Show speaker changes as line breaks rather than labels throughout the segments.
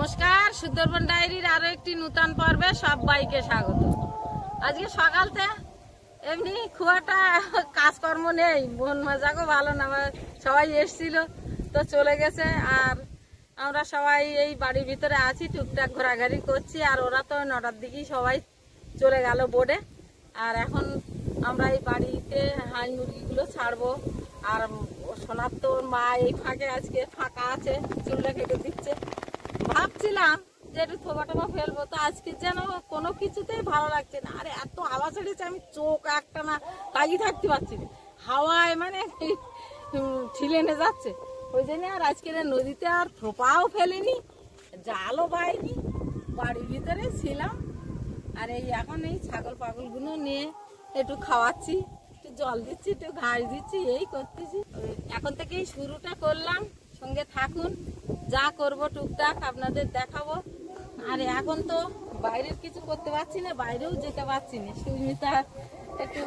নমস্কার, সুন্দরবন ডায়েরির আরো একটি নতুন পর্বে সবাইকে স্বাগত। আজকে সকালতে এমনি খুব একটা কাজকর্ম নেই, মন মেজাজও ভালো না, সবাই এসেছিল তো চলে গেছে। আর আমরা সবাই এই বাড়ির ভিতরে আছি, টুকটাক ঘোরাঘুরি করছি। আর ওরা তো 9টার দিকেই সবাই চলে গেল বোর্ডে। আর এখন আমরা এই বাড়িতে হাঁস মুরগিগুলো ছাড়বো। আর সোনার তো মা এই ফাঁকে আজকে ফাঁকা আছে, চুলটা কেটে দিচ্ছে। ভাবছিলাম যে একটু থোবা টোবা ফেলবো, তো আজকে যেন কোনো কিছুতেই ভালো লাগছে না। আরে এত হাওয়া ছেড়েছে, আমি চোখ একটা না তাকিয়ে থাকতে পারছি না, হাওয়ায় মানে ঠিলে নে যাচ্ছে। ওই জন্য আর আজকে নদীতে আর থোপাও ফেলিনি, জালও বাইনি, বাড়ির ভিতরে ছিলাম। আর এই এখন এই ছাগল পাগলগুলো নিয়ে একটু খাওয়াচ্ছি, একটু জল দিচ্ছি, একটু ঘাস দিচ্ছি, এই করতেছি। এখন থেকেই শুরুটা করলাম, সঙ্গে থাকুন, যা করব টুকটাক আপনাদের দেখাবো। আর এখন তো বাইরের কিছু করতে পারছি না, বাইরেও যেতে পারছি না, সুমিতা একটু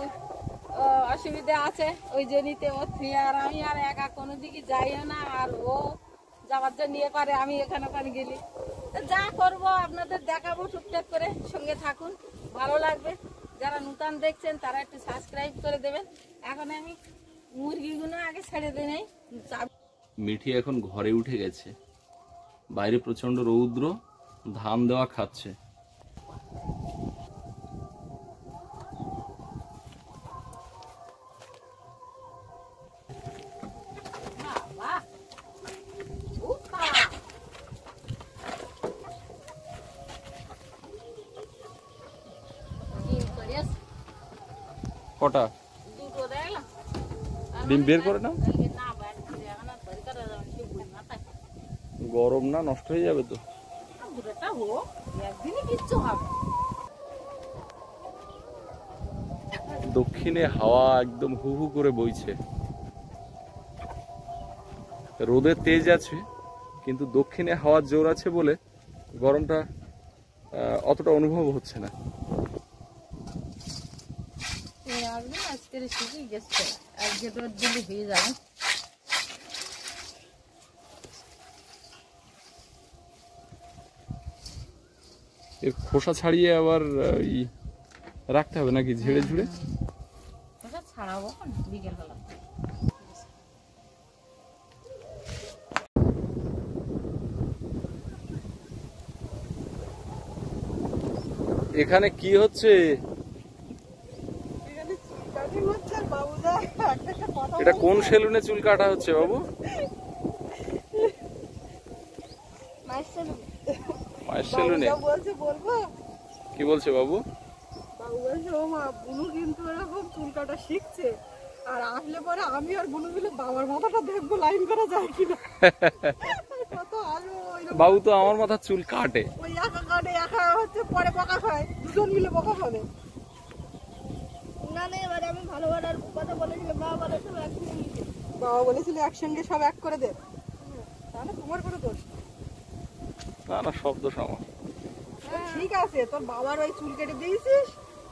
অসুবিধা আছে, ওই জন্যতে ও আর আমি আর একা কোনো দিকে যাইও না। আর ও যাওয়ার জন্য নিয়ে পারে, আমি এখানে ওখানে গেলি। যা করব আপনাদের দেখাবো টুকটাক করে, সঙ্গে থাকুন, ভালো লাগবে। যারা নতুন দেখছেন তারা একটু সাবস্ক্রাইব করে দেবেন। এখন আমি মুরগিগুলো আগে ছেড়ে দিই নাই।
মিঠি এখন ঘরে উঠে গেছে, বাইরে প্রচন্ড রৌদ্র, ধান দেওয়া খাচ্ছে। কটা ডিম বের করে না, গরম না নষ্ট হয়ে যাবে তো। দক্ষিণে হাওয়া একদম হু হু করে বইছে, রোদের তেজ আছে কিন্তু দক্ষিণে হাওয়ার জোর আছে বলে গরমটা অতটা অনুভব হচ্ছে না। এর খোসা ছাড়িয়ে আবার রাখতে হবে নাকি ঝেড়ে ঝুড়ে?
ছাড়াবো বিকেল বেলা।
এখানে কি হচ্ছে? এটা কোন সেলুনে চুল কাটা হচ্ছে বাবু? মায়ের সেলুনে। কি বলছে বাবু?
বাবু বলছে ও মা, বুনু কিন্তু এরকম চুল কাটা শিখছে, আর আসলে পরে আমি আর বুনু মিলে বাবার মাথাটা দেখবো লাইন করা যায় কিনা।
বাবু তো আমার মাথার চুল কাটে,
ওই একা কাটে, একা হচ্ছে পরে বকা খায়, দুজন মিলে বকা খাবে না। এবারে আমি ভালো ভালো কথা বলেছিলাম, বাবা বলেছিল একসঙ্গে সব এক করে দে, তাহলে তোমার কোনো দোষ
না। না, সব দোষ আমার।
ঠিক আছে, তোর বাবার ওই চুল কেটে দিয়েছিস,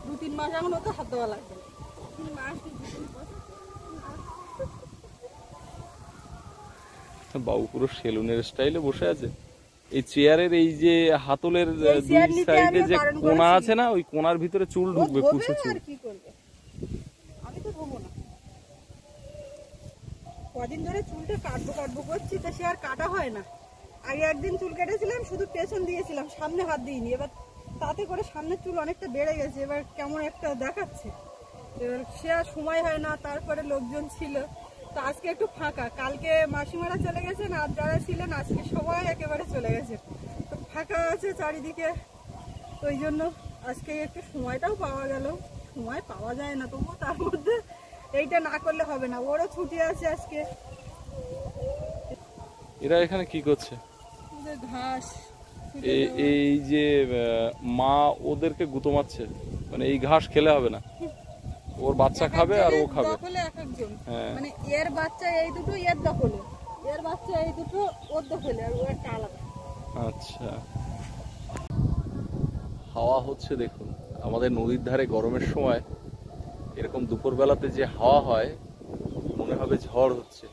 2-3 মাস এখন ওকে হাত দেওয়া লাগবে।
বাবু পুরো সেলুনের স্টাইলে বসে আছে। এই চেয়ারের এই যে হাতলের দুই সাইডে যে কোণা আছে না, ওই কোণার ভিতরে চুল ঢুকবে, কুচো চুল।
আমি তো ধোবো না, কদিন ধরে চুলটা কাটবো করছি, তো সে আর কাটা হয় না। আগে একদিন চুল কেটেছিলাম, শুধু পেছন দিয়েছিলাম, সামনে হাত দিইনি। এবার তাতে করে সামনের চুল অনেকটা বেড়ে গেছে, এবার কেমন একটা দেখাচ্ছে। এবার সে আর সময় হয় না, তারপরে লোকজন ছিল, তো আজকে একটু ফাঁকা। কালকে মাসিমারা চলে গেছেন, আর যারা ছিলেন আজকে সবাই একেবারে চলে গেছে, তো ফাঁকা আছে চারিদিকে। ওই জন্য আজকে একটু সময়টাও পাওয়া গেল। সময় পাওয়া যায় না, তবুও তার মধ্যে এইটা না করলে হবে না। ওরও ছুটি আছে আজকে।
এরা এখানে কি করছে?
ঘাস,
এই যে মা ওদেরকে গুঁতো মারছে, মানে এই ঘাস খেলে হবে না, ওর বাচ্চা খাবে আর ও খাবে।
হ্যাঁ, মানে এর বাচ্চা এই দুটো এর দখলে, এর বাচ্চা এই দুটো ওর দখলে, আর ও একটা আলাদা।
আচ্ছা, হাওয়া হচ্ছে দেখুন। আমাদের নদীর ধারে গরমের সময় এরকম দুপুরবেলাতে যে হাওয়া হয়, মনে হবে ঝড় হচ্ছে।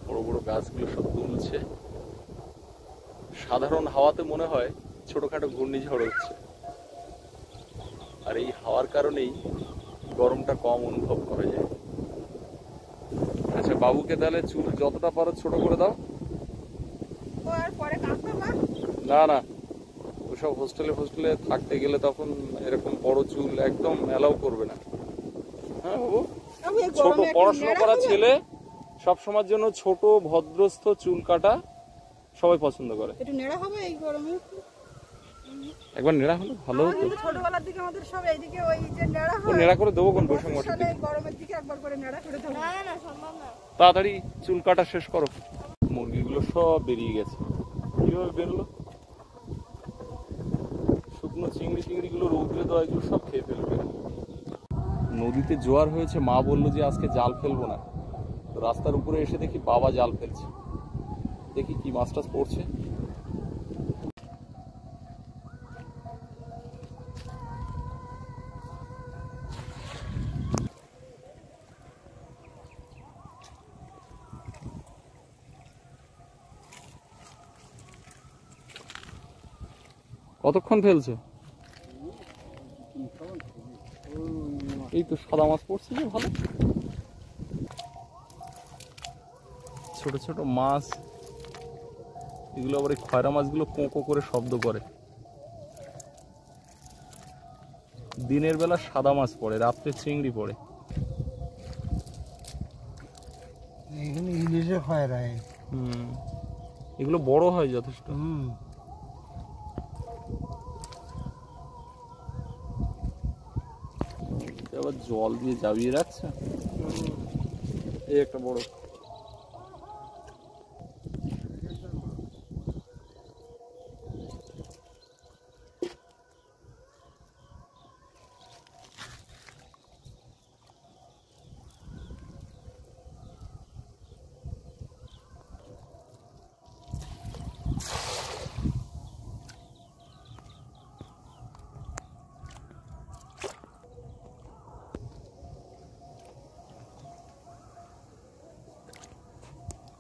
বড় বড় গাছগুলো সব দুলছে। সাধারণ হাওয়াতে মনে হয় ছোটখাটো ঘূর্ণিঝড় হচ্ছে, আর এই হাওয়ার কারণেই গরমটা কম অনুভব করা যায়। আচ্ছা, বাবুকে তাহলে চুল যতটা পারো ছোট করে দাও। না না, ওসব হোস্টেলে থাকতে গেলে তখন এরকম বড় চুল একদম অ্যালাউ করবে না। হ্যাঁ বাবু, ছোট পড়াশোনা করা ছেলে সব সময়ের জন্য ছোট ভদ্রস্থ চুল কাটা সবাই পছন্দ করে।
একটু নেড়া হবে এই গরমে,
একবার নেড়া হলে ভালো হতো।
ছোটবেলার দিকে আমাদের সব এইদিকে ওই যে নেড়া
ও নেড়া করে দেবো কোন বৈশাখ মাসে?
গরমের দিকে একবার করে নেড়া করে দেবো। না না সম্ভব না।
তাড়াতাড়ি চুল কাটা শেষ করো। মুরগিগুলো সব বেরিয়ে গেছে। কিভাবে বেরোলো? শুকনো চিংড়িগুলো রৌদ্রে দেওয়া, এগুলো সব খেয়ে ফেলবে। নদীতে জোয়ার হয়েছে, মা বললো যে আজকে জাল ফেলবো না। তো রাস্তার উপরে এসে দেখি বাবা জাল ফেলছে, দেখি কি মাছ টাছ পড়ছে। কতক্ষণ ফেলছে? এই তো সাদা মাছ পড়ছে যে ভালো, ছোট ছোট মাছ। এগুলো আবার এই খয়রা মাছগুলো কোঁকো করে শব্দ করে। দিনের বেলা সাদা মাছ পড়ে, রাত্রে চিংড়ি পড়ে।
ইলিশে খয়রা।
এগুলো বড় হয় যথেষ্ট। আবার জল দিয়ে জাবিয়ে রাখছে। এই একটা বড়।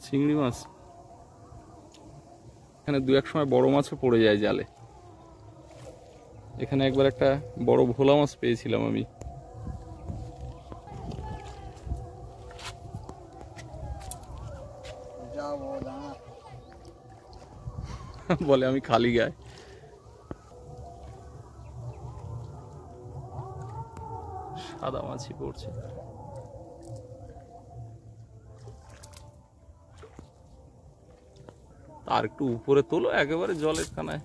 চিংড়ি মাছ এখানে দু এক সময় বড় মাছও পড়ে যায় জালে। এখানে একবার একটা বড় ভোলা মাছ পেয়েছিলাম আমি। বলে আমি খালি গায়ে। সাদা মাছই পড়ছে। আর একটু উপরে তোলো, একেবারে জলের কানায়।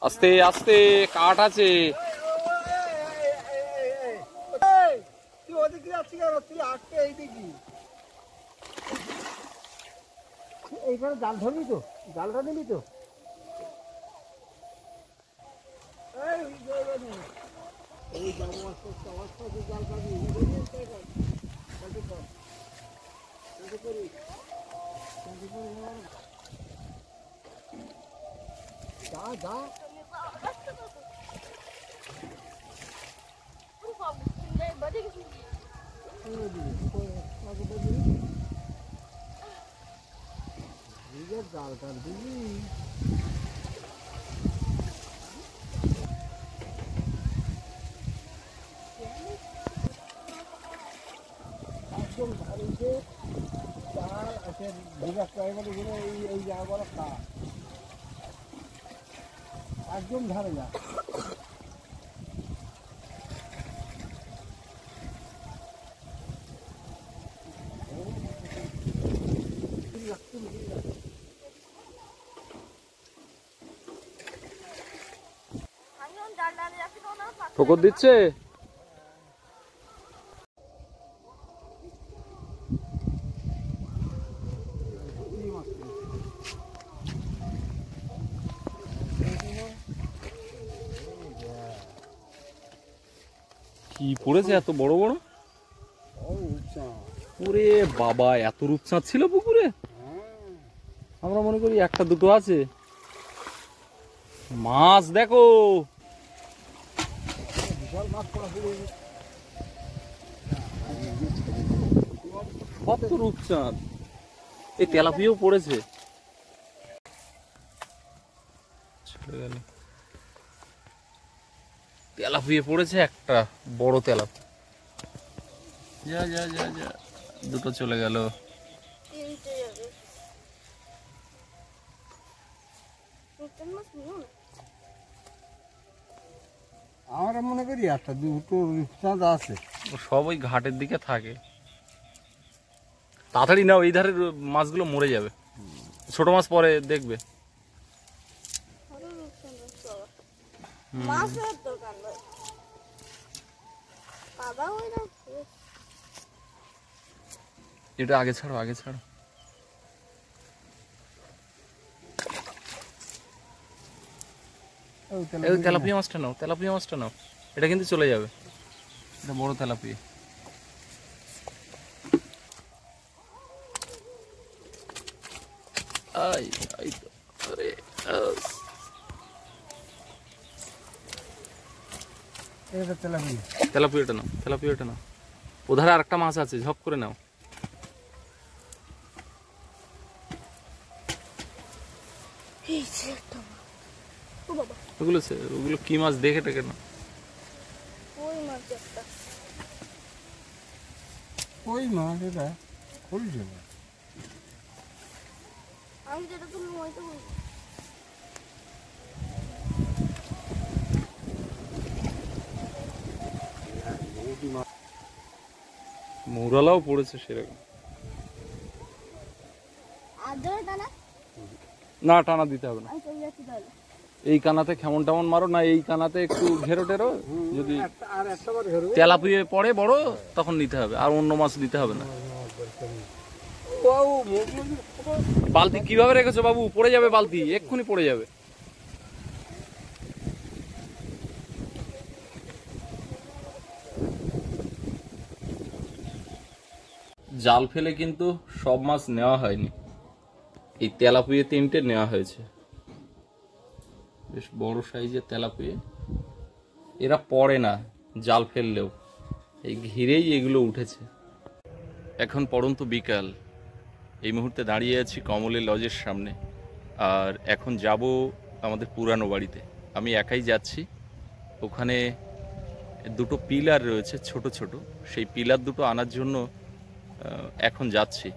আস্তে আস্তে, কাঠ আছে।
এইখানে জাল ধরবি তো, জালটা নিবি তো। জালটা দিবি। একদম ধারিতে চার আছে, বিরাট প্রাইমারি গুলো এই জায়গাগুলো খা একদম ধারে যা।
ঠোকর দিচ্ছে। কি পড়েছে এত বড় বড়? ওরে বাবা, এত রূপচাঁদ ছিল পুকুরে? আমরা মনে করি একটা দুটো আছে। মাছ দেখো, কত রূপচাঁদ। এই তেলাপিয়াও পড়েছে, তেলাপিয়া পড়েছে একটা বড় তেলাপিয়া। যা যা যা যা, দুটো চলে গেল।
আমরা মনে করি একটা দুটো রূপচাঁদ আছে,
সব ওই ঘাটের দিকে থাকে। তাড়াতাড়ি নাও, এই ধারের মাছগুলো মরে যাবে, ছোট মাছ পরে দেখবে। এটা আগে ছাড়ো, আগে ছাড়ো। এই তেলাপিয়া মাছটা নাও, তেলাপিয়া মাছটা নাও, এটা কিন্তু চলে যাবে, এটা বড় তেলাপিয়া। তেলাপিয়াটা নাও, তেলাপিয়াটা নাও। ওধারে আরেকটা মাছ আছে, ঝপ করে নাও। ওগুলো ওগুলো কি মাছ দেখে টেকে না?
ওই মাছ, এটা খুলছে না।
আমি যেটা তুললাম ওইটা বলছি।
মৌরালাও পড়েছে সেরকম। না, টানা দিতে হবে না। এই কানাতে কেমন টামন মারো না, এই কানাতে একটু ঘেরো টেরো, যদি তেলাপিয়া পড়ে বড় তখন নিতে হবে, আর অন্য মাছ দিতে হবে না। বালতি কিভাবে রেখেছো বাবু? পড়ে যাবে বালতি, এক্ষুনি পড়ে যাবে। জাল ফেলে কিন্তু সব মাছ নেওয়া হয়নি, এই তেলাপিয়া 3টে নেওয়া হয়েছে, বেশ বড় সাইজের তেলাপিয়া। এরা পড়ে না জাল ফেললেও, এই ঘিরেই এগুলো উঠেছে। এখন পড়ন্ত বিকাল, এই মুহূর্তে দাঁড়িয়ে আছি কমলের লজের সামনে, আর এখন যাব আমাদের পুরানো বাড়িতে। আমি একাই যাচ্ছি, ওখানে দুটো পিলার রয়েছে ছোট ছোট, সেই পিলার দুটো আনার জন্য এখন যাচ্ছি।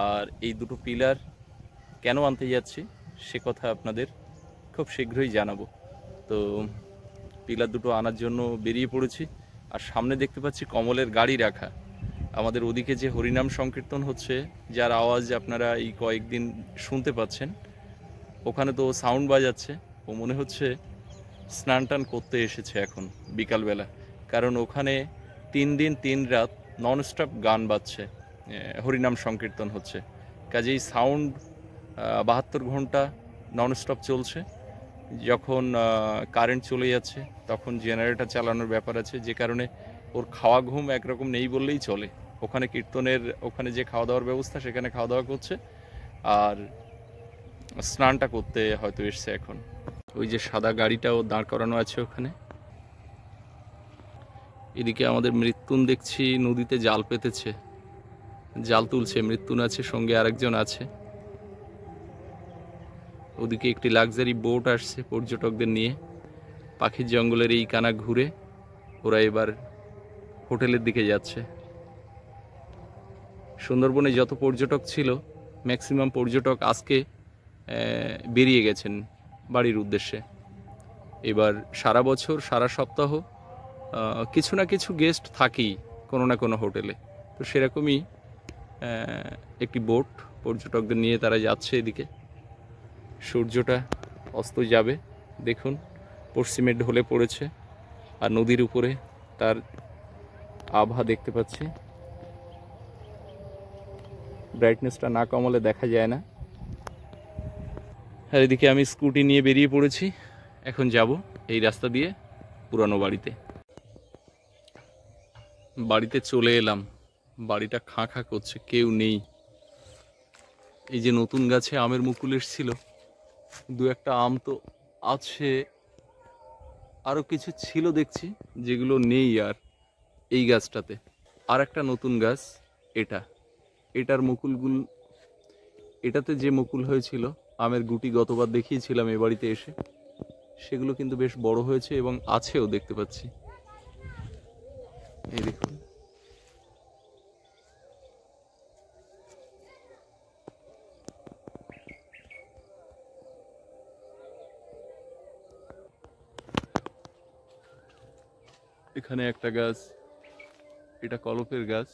আর এই দুটো পিলার কেন আনতে যাচ্ছি সে কথা আপনাদের খুব শীঘ্রই জানাবো। তো পিলার দুটো আনার জন্য বেরিয়ে পড়েছি, আর সামনে দেখতে পাচ্ছি কমলের গাড়ি রাখা। আমাদের ওদিকে যে হরিনাম সংকীর্তন হচ্ছে, যার আওয়াজ আপনারা এই কয়েকদিন শুনতে পাচ্ছেন, ওখানে তো সাউন্ড বাজাচ্ছে। ও মনে হচ্ছে স্নান টান করতে এসেছে এখন বিকালবেলা, কারণ ওখানে 3 দিন 3 রাত ননস্টপ গান বাজছে, হরিনাম সংকীর্তন হচ্ছে। কাজেই সাউন্ড 72 ঘন্টা ননস্টপ চলছে। যখন কারেন্ট চলে যাচ্ছে তখন জেনারেটর চালানোর ব্যাপার আছে, যে কারণে ওর খাওয়া ঘুম একরকম নেই বললেই চলে। ওখানে কীর্তনের ওখানে যে খাওয়া দাওয়ার ব্যবস্থা, সেখানে খাওয়া দাওয়া করছে, আর স্নানটা করতে হয়তো এসছে এখন। ওই যে সাদা গাড়িটাও দাঁড় করানো আছে ওখানে। এদিকে আমাদের মৃত্যুন দেখছি নদীতে জাল পেতেছে, জাল তুলছে। মৃত্যুন আছে, সঙ্গে আরেকজন আছে। ওদিকে একটি লাক্সারি বোট আসছে পর্যটকদের নিয়ে। পাখির জঙ্গলের এই কানা ঘুরে ওরা এবার হোটেলের দিকে যাচ্ছে। সুন্দরবনে যত পর্যটক ছিল, ম্যাক্সিমাম পর্যটক আজকে বেরিয়ে গেছেন বাড়ির উদ্দেশ্যে। এবার সারা বছর সারা সপ্তাহ কিছু না কিছু গেস্ট থাকেই কোনো না কোনো হোটেলে। তো সেরকমই একটি বোট পর্যটকদের নিয়ে তারা যাচ্ছে এদিকে। সূর্যটা অস্ত যাবে, দেখুন পশ্চিমে ঢলে পড়েছে, আর নদীর উপরে তার আভা দেখতে পাচ্ছি। ব্রাইটনেসটা না কমালে দেখা যায় না। আর এদিকে আমি স্কুটি নিয়ে বেরিয়ে পড়েছি, এখন যাব এই রাস্তা দিয়ে পুরানো বাড়িতে। বাড়িতে চলে এলাম, বাড়িটা খাঁ খাঁ করছে, কেউ নেই। এই যে নতুন গাছে আমের মুকুল এসেছিল, 2-1টা আম তো আছে, আরো কিছু ছিল দেখছি যেগুলো নেই আর এই গাছটাতে। আর একটা নতুন গাছ এটার মুকুলগুলো, এটাতে যে মুকুল হয়েছিল আমের গুটি গতবার দেখিয়েছিলাম এ বাড়িতে এসে, সেগুলো কিন্তু বেশ বড় হয়েছে এবং আছেও দেখতে পাচ্ছি। এই দেখুন, এখানে একটা গাছ, এটা কলপের গাছ,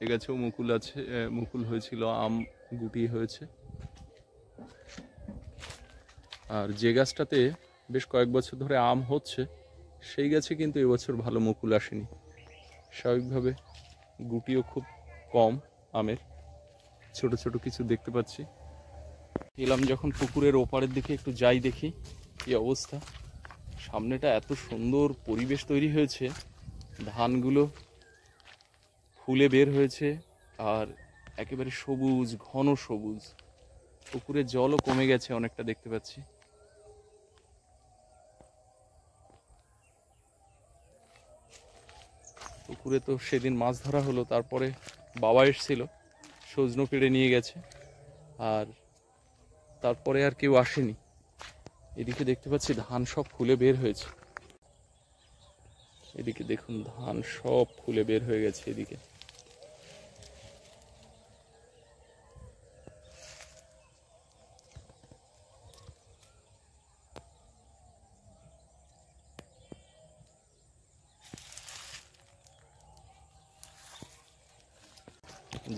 এ গাছেও মুকুল আছে, মুকুল হয়েছিল, আম গুটি হয়েছে। আর যে গাছটাতে বেশ কয়েক বছর ধরে আম হচ্ছে সেই গাছে কিন্তু এবছর ভালো মুকুল আসেনি, স্বাভাবিকভাবে গুটিও খুব কম আমের, ছোট ছোট কিছু দেখতে পাচ্ছি। এলাম যখন পুকুরের ওপারের দিকে একটু যাই, দেখি কি অবস্থা। সামনেটা এত সুন্দর পরিবেশ তৈরি হয়েছে, ধানগুলো ফুলে বের হয়েছে আর একেবারে সবুজ, ঘন সবুজ। পুকুরের জলও কমে গেছে অনেকটা দেখতে পাচ্ছি। পুকুরে তো সেদিন মাছ ধরা হলো, তারপরে বাবা এসেছিল, সজনো পেড়ে নিয়ে গেছে, আর তারপরে আর কেউ আসেনি। এদিকে দেখতে পাচ্ছি ধান সব ফুলে বের হয়েছে, এদিকে দেখুন ধান সব ফুলে বের হয়ে গেছে। এদিকে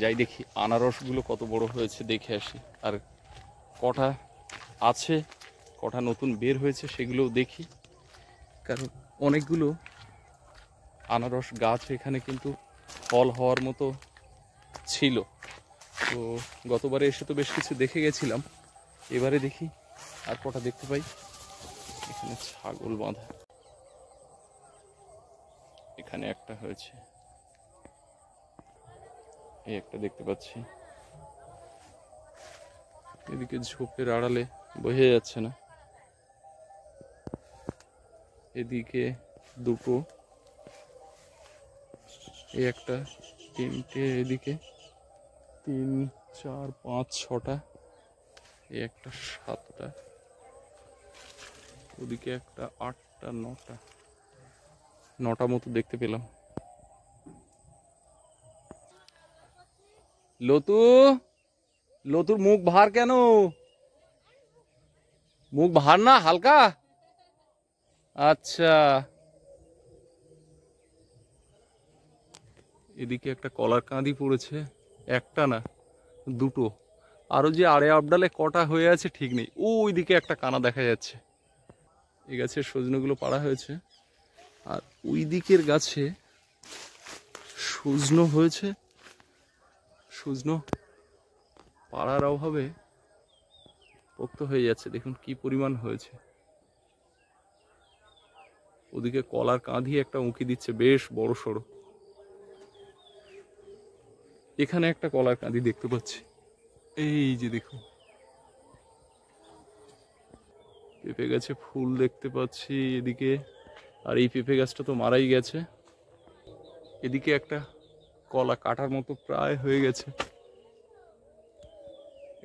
যাই দেখি আনারসগুলো কত বড় হয়েছে, দেখে আসি। আর কটা আছে, কটা নতুন বের হয়েছে সেগুলোও দেখি, কারণ অনেকগুলো আনারস গাছ এখানে কিন্তু ফল হওয়ার মতো ছিল। তো গতবারে এসে তো বেশ কিছু দেখে গেছিলাম, এবারে দেখি আর কটা দেখতে পাই। এখানে ছাগল বাঁধা, এখানে একটা হয়েছে, এই একটা দেখতে পাচ্ছি। এদিকে ঝোপের আড়ালে বোঝা যাচ্ছে না, এদিকে দুটো, এই একটা, তিনটে, এদিকে 3, 4, 5, 6টা, এই একটা 7টা, ওদিকে একটা 8টা, 9টা মতো দেখতে পেলাম। লতুর মুখ ভার কেন? মুখ ভার না হালকা? আচ্ছা, এদিকে একটা কলার কাঁদি পড়েছে, একটা না দুটো, আরো যে আড়ে আবডালে কটা হয়ে আছে ঠিক নেই। ওইদিকে একটা কানা দেখা যাচ্ছে। এই গাছের সজনেগুলো পাড়া হয়েছে, আর ওই দিকের গাছে সজনো হয়েছে। সজনো পাড়ার অভাবে পোক্ত হয়ে যাচ্ছে, দেখুন কি পরিমাণ হয়েছে। ওদিকে কলার কাঁধি একটা উঁকি দিচ্ছে, বেশ বড় সড়ো। এখানে একটা কলার কাঁধি দেখতে পাচ্ছি, এই যে দেখুন। পেঁপে গাছে ফুল দেখতে পাচ্ছি এদিকে, আর এই পেঁপে গাছটা তো মারাই গেছে। এদিকে একটা কলা কাটার মতো প্রায় হয়ে গেছে।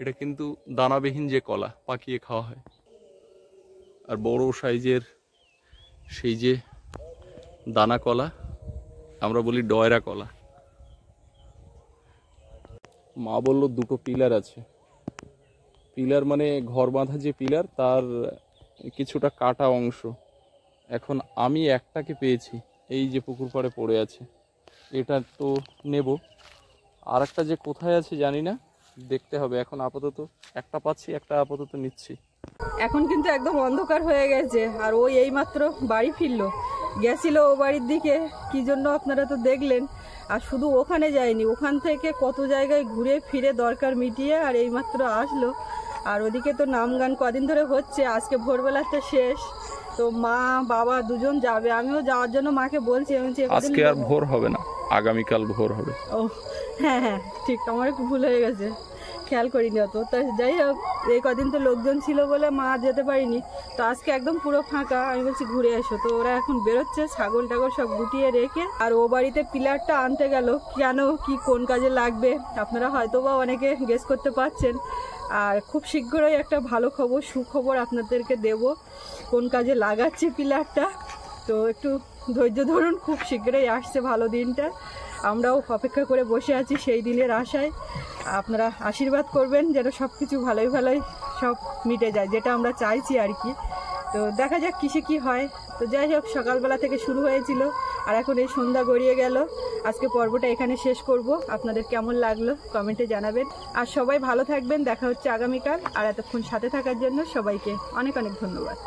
এটা কিন্তু দানাবিহীন যে কলা, পাকিয়ে খাওয়া হয়। আর বড় সাইজের সেই যে দানা কলা, আমরা বলি ডয়রা কলা। মা বললো দুটো পিলার আছে, পিলার মানে ঘর বাঁধা যে পিলার, তার কিছুটা কাটা অংশ। এখন আমি একটাকে পেয়েছি, এই যে পুকুর পাড়ে পড়ে আছে, এটা তো নেব। আর একটা যে কোথায় আছে জানি না, দেখতে হবে। এখন আপাতত একটা পাচ্ছি, একটা আপাতত নিচ্ছি।
এখন কিন্তু একদম অন্ধকার হয়ে গেছে, আর ওই এইমাত্র বাড়ি ফিরলো, গেছিল ও বাড়ির দিকে, কি জন্য আপনারা তো দেখলেন। আর শুধু ওখানে যায়নি, ওখান থেকে কত জায়গায় ঘুরে ফিরে দরকার মিটিয়ে আর এইমাত্র আসলো। আর ওদিকে তো নাম গান কদিন ধরে হচ্ছে, আজকে ভোরবেলাটা শেষ, তো মা বাবা দুজন যাবে। আমিও যাওয়ার জন্য মাকে বলছি,
আজকে আর ভোর হবে না, আগামীকাল ভোর হবে।
ও হ্যাঁ হ্যাঁ ঠিক, আমার একটু ভুল হয়ে গেছে। খেয়াল করিনি অত। তো যাই হোক, এই কদিন তো লোকজন ছিল বলে মা যেতে পারিনি, তো আজকে একদম পুরো ফাঁকা। আমি বলছি ঘুরে এসো, তো ওরা এখন বেরোচ্ছে ছাগল টাগল সব গুটিয়ে রেখে। আর ও বাড়িতে পিলারটা আনতে গেল, কেন কি কোন কাজে লাগবে আপনারা হয়তো বা অনেকে গেস করতে পারছেন। আর খুব শীঘ্রই একটা ভালো খবর, সুখবর আপনাদেরকে দেব, কোন কাজে লাগাচ্ছি পিলারটা। তো একটু ধৈর্য ধরুন, খুব শীঘ্রই আসছে ভালো দিনটা। আমরাও অপেক্ষা করে বসে আছি সেই দিনের আশায়। আপনারা আশীর্বাদ করবেন যেন সব কিছু ভালোই ভালোই সব মিটে যায়, যেটা আমরা চাইছি আর কি। তো দেখা যাক কিসে কি হয়। তো যাই হোক, সকালবেলা থেকে শুরু হয়েছিল আর এখন এই সন্ধ্যা গড়িয়ে গেল। আজকে পর্বটা এখানে শেষ করব। আপনাদের কেমন লাগলো কমেন্টে জানাবেন। আর সবাই ভালো থাকবেন, দেখা হচ্ছে আগামীকাল। আর এতক্ষণ সাথে থাকার জন্য সবাইকে অনেক অনেক ধন্যবাদ।